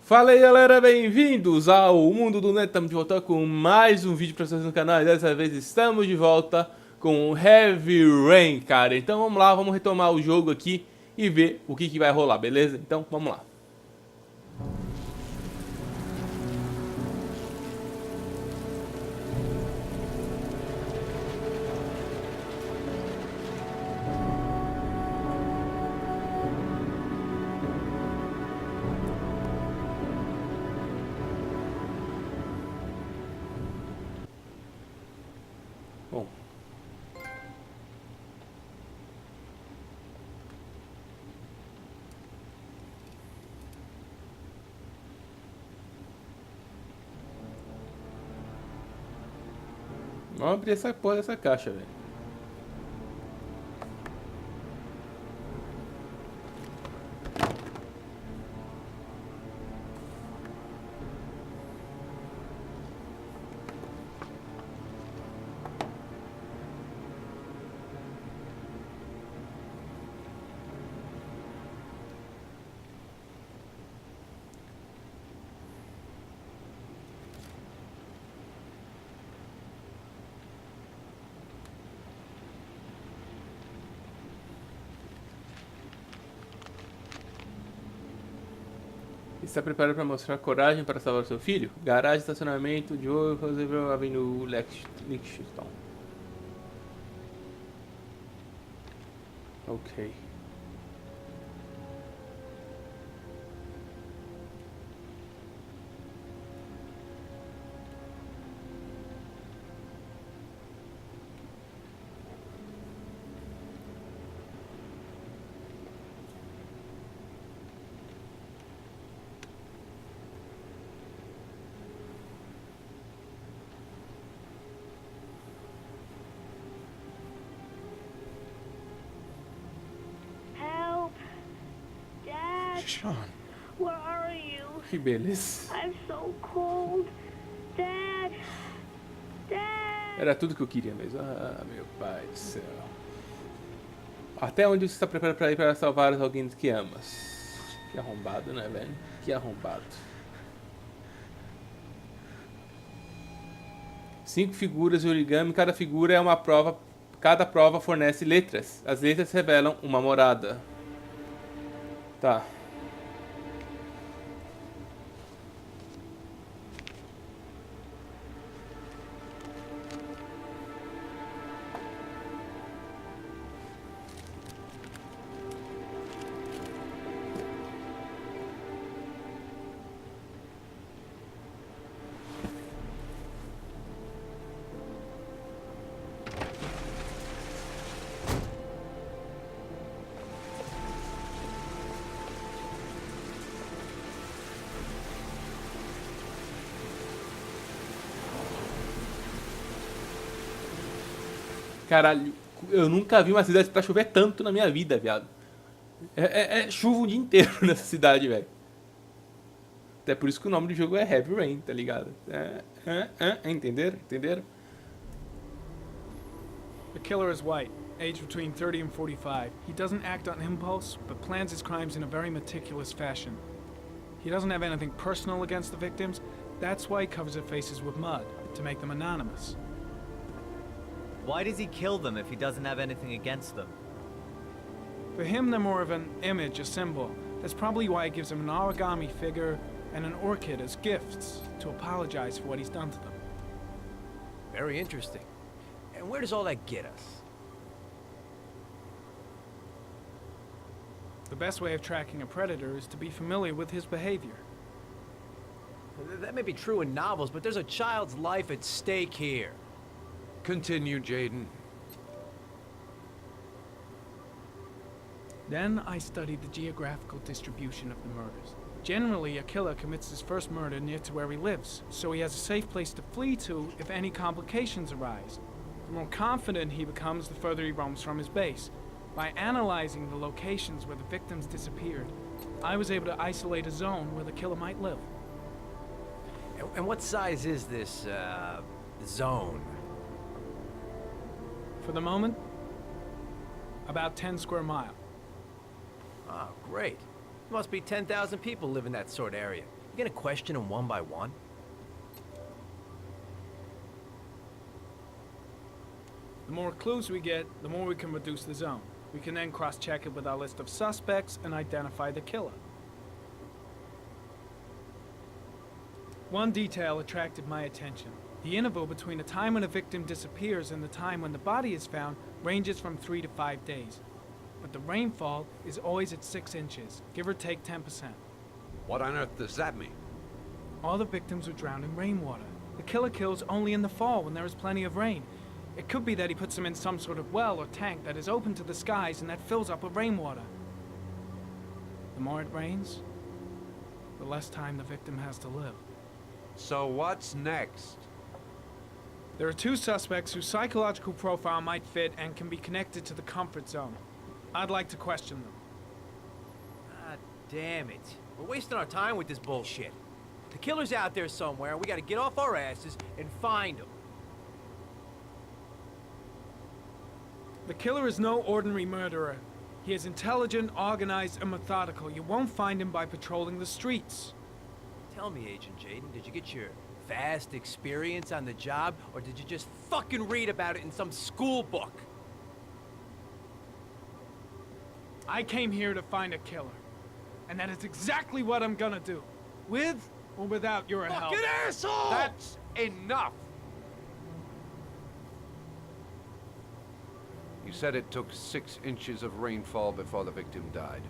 Fala aí galera, bem-vindos ao Mundo do Net. Estamos de volta com mais um vídeo para vocês no canal e dessa vez estamos de volta com Heavy Rain, cara. Então vamos lá, vamos retomar o jogo aqui e ver o que vai rolar, beleza? Então vamos lá. Bom, vamos abrir essa porra dessa caixa, velho. Está preparado para mostrar coragem para salvar seu filho? Garagem, estacionamento, Joe, Avenue, Lexington. Ok. Sean, where are you? que beleza. I'm so cold. Dad. Dad. Era tudo que eu queria mesmo. Ah, meu pai do céu. Até onde você está preparado para ir para salvar alguém que amas? Que arrombado, né, velho? Que arrombado. 5 figuras de origami. Cada figura é uma prova. Cada prova fornece letras. As letras revelam uma morada. Tá. Caralho, eu nunca vi uma cidade pra chover tanto na minha vida, viado. É chuva o dia inteiro nessa cidade, velho. Até por isso que o nome do jogo é Heavy Rain, tá ligado? Entenderam? Entenderam? The killer is white, aged between 30 and 45. He doesn't act on impulse, but plans his crimes in a very meticulous fashion. He doesn't have anything personal against the victims. That's why he covers their faces with mud, to make them anonymous. Why does he kill them if he doesn't have anything against them? For him, they're more of an image, a symbol. That's probably why he gives them an origami figure and an orchid as gifts, to apologize for what he's done to them. Very interesting. And where does all that get us? The best way of tracking a predator is to be familiar with his behavior. That may be true in novels, but there's a child's life at stake here. Continue, Jaden. Then I studied the geographical distribution of the murders. Generally, a killer commits his first murder near to where he lives, so he has a safe place to flee to if any complications arise. The more confident he becomes, the further he roams from his base. By analyzing the locations where the victims disappeared, I was able to isolate a zone where the killer might live. And what size is this, zone? For the moment, about 10 square miles. Oh, great. Must be 10,000 people live in that sort of area. You gonna question them one by one? The more clues we get, the more we can reduce the zone. We can then cross-check it with our list of suspects and identify the killer. One detail attracted my attention. The interval between the time when a victim disappears and the time when the body is found ranges from 3 to 5 days. But the rainfall is always at 6 inches, give or take 10%. What on earth does that mean? All the victims were drowned in rainwater. The killer kills only in the fall when there is plenty of rain. It could be that he puts them in some sort of well or tank that is open to the skies and that fills up with rainwater. The more it rains, the less time the victim has to live. So what's next? There are 2 suspects whose psychological profile might fit and can be connected to the comfort zone. I'd like to question them. God damn it. We're wasting our time with this bullshit. The killer's out there somewhere, and we gotta get off our asses and find him. The killer is no ordinary murderer. He is intelligent, organized, and methodical. You won't find him by patrolling the streets. Tell me, Agent Jaden, did you get your vast experience on the job, or did you just fucking read about it in some school book? I came here to find a killer. And that is exactly what I'm gonna do. With or without your help. Fucking asshole! That's enough! You said it took 6 inches of rainfall before the victim died.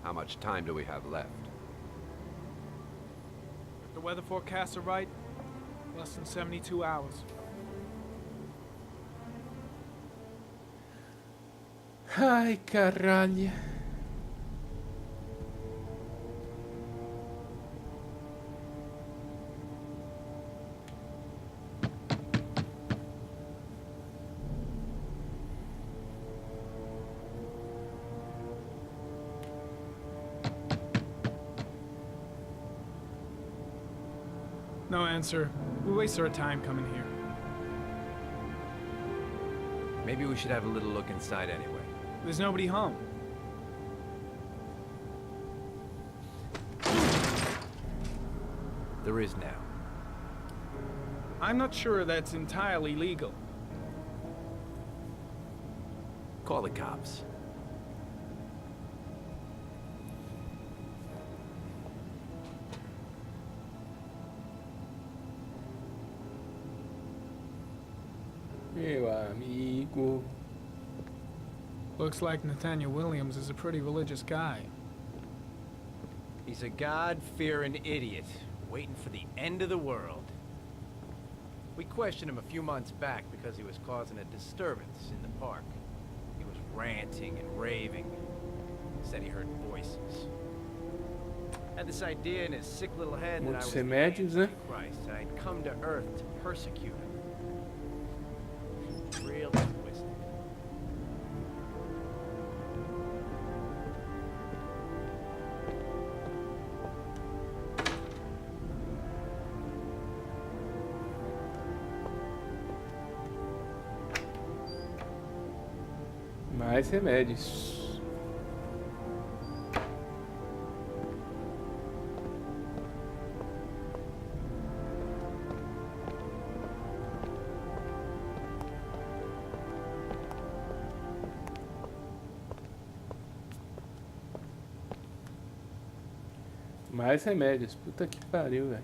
How much time do we have left? If the weather forecasts are right, less than 72 hours. Ai, caralho. No answer. We waste our time coming here. Maybe we should have a little look inside anyway. There's nobody home. There is now. I'm not sure that's entirely legal. Call the cops. Meu amigo. Looks like Nathaniel Williams is a pretty religious guy. He's a God-fearing idiot, waiting for the end of the world. We questioned him a few months back because he was causing a disturbance in the park. He was ranting and raving. Said he heard voices. Had this idea in his sick little head that I was the Remédios, né? Antichrist, and I'd come to Earth to persecute him. Real twisted. Mais remédios. Mais remédios. Puta que pariu, velho.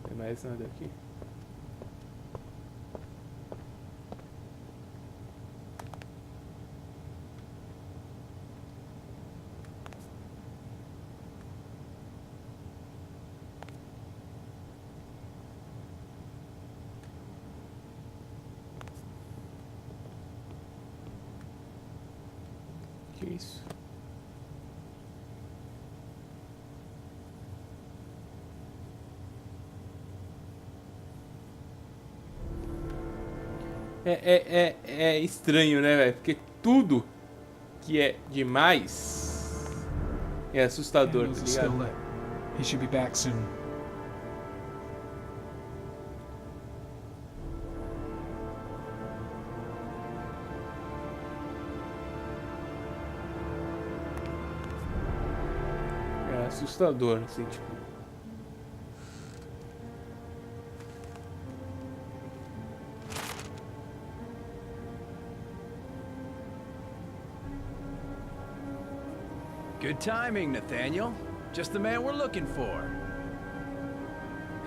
Tem mais nada aqui? Que isso? É estranho, né, velho? Porque tudo que é demais é assustador, tá Candles are still ligado? lit. He should be back soon. assustador, assim, tipo. Good timing, Nathaniel. Just the man we're looking for.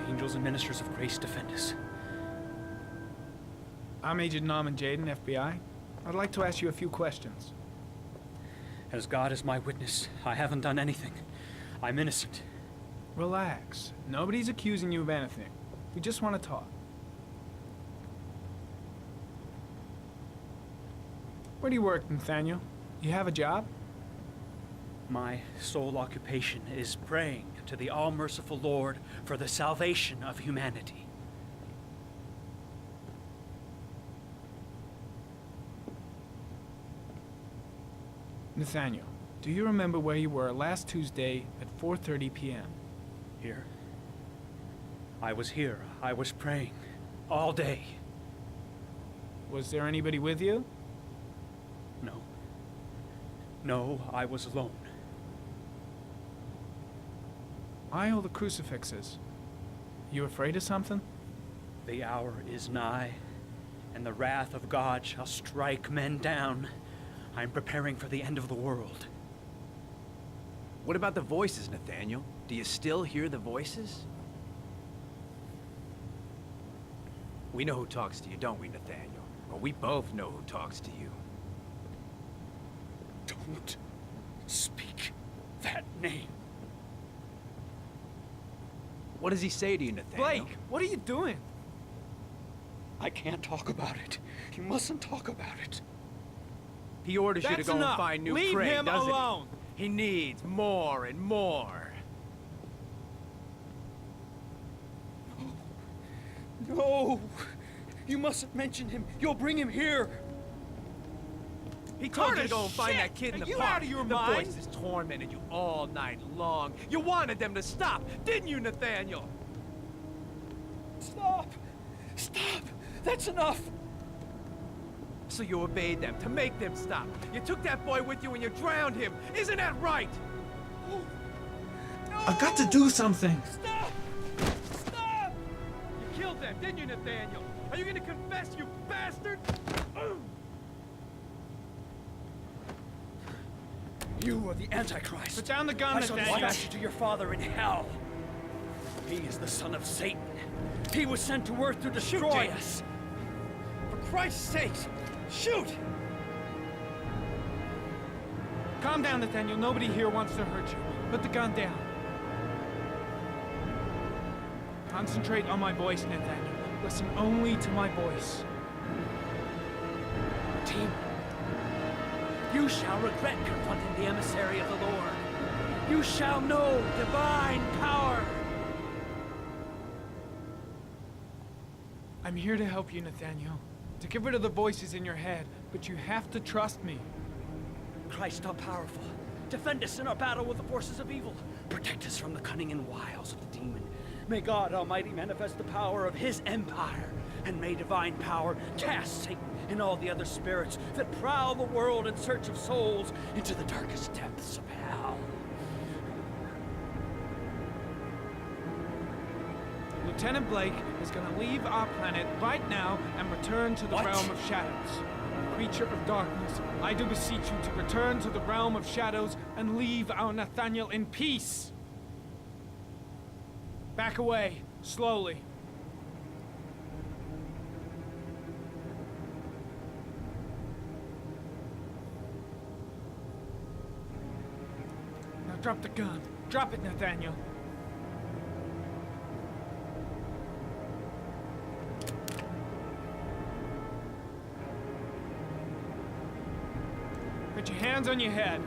Angels and ministers of grace defend us. I'm Agent Norman Jaden, FBI. I'd like to ask you a few questions. As God is my witness, I haven't done anything. I'm innocent. Relax. Nobody's accusing you of anything. We just want to talk. Where do you work, Nathaniel? You have a job? My sole occupation is praying to the all-merciful Lord for the salvation of humanity. Nathaniel, do you remember where you were last Tuesday at 4:30 p.m.? Here. I was here. I was praying. All day. Was there anybody with you? No. No, I was alone. Why all the crucifixes? You afraid of something? The hour is nigh, and the wrath of God shall strike men down. I'm preparing for the end of the world. What about the voices, Nathaniel? Do you still hear the voices? We know who talks to you, don't we, Nathaniel? Well, we both know who talks to you. Don't speak that name. What does he say to you, Nathaniel? Blake, what are you doing? I can't talk about it. You mustn't talk about it. He orders you to That's go enough. and find new Leave prey, him doesn't alone. he? He needs more and more. No! You mustn't mention him. You'll bring him here. He told you to Curtis, go and find shit! that kid in Are the you park. out of your the mind? voices tormented you all night long. You wanted them to stop, didn't you, Nathaniel? Stop! Stop! That's enough! So you obeyed them to make them stop. You took that boy with you and you drowned him. Isn't that right? I've got to do something. Stop! Stop! You killed them, didn't you, Nathaniel? Are you gonna confess, you bastard? You are the Antichrist. Put down the gun, I shall Nathaniel. dispatch you to your father in hell. He is the son of Satan. He was sent to earth to destroy us. For Christ's sake, shoot! Calm down, Nathaniel. Nobody here wants to hurt you. Put the gun down. Concentrate on my voice, Nathaniel. Listen only to my voice. Team, you shall regret confronting the emissary of the Lord. You shall know divine power. I'm here to help you, Nathaniel. To get rid of the voices in your head, but you have to trust me. Christ all powerful, defend us in our battle with the forces of evil. Protect us from the cunning and wiles of the demon. May God Almighty manifest the power of his empire, and may divine power cast Satan and all the other spirits that prowl the world in search of souls into the darkest depths of hell. Lieutenant Blake is gonna leave our planet right now and return to the What? realm of shadows. Creature of darkness, I do beseech you to return to the realm of shadows and leave our Nathaniel in peace. Back away, slowly. Now drop the gun. Drop it, Nathaniel. Put your hands on your head.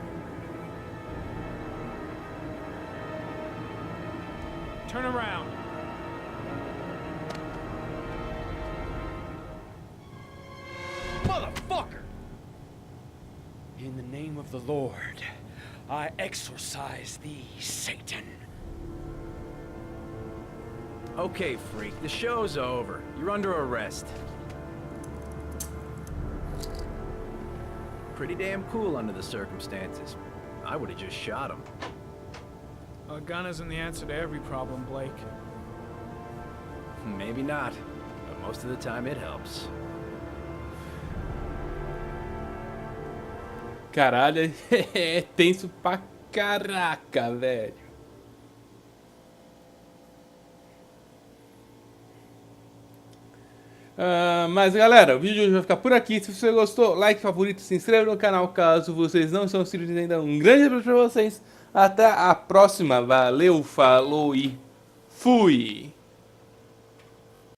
Turn around. Motherfucker! In the name of the Lord, I exorcise thee, Satan. Okay, freak, the show's over. You're under arrest. Pretty damn cool under the circumstances. I would have just shot him. A gun isn't the answer to every problem, Blake. Maybe not, but most of the time it helps. Caralho, é tenso pra caraca, velho. Mas galera, o vídeo de hoje vai ficar por aqui. Se você gostou, like, favorito, se inscreve no canal caso vocês não são inscritos ainda. Um grande abraço pra vocês. Até a próxima. Valeu, falou e fui!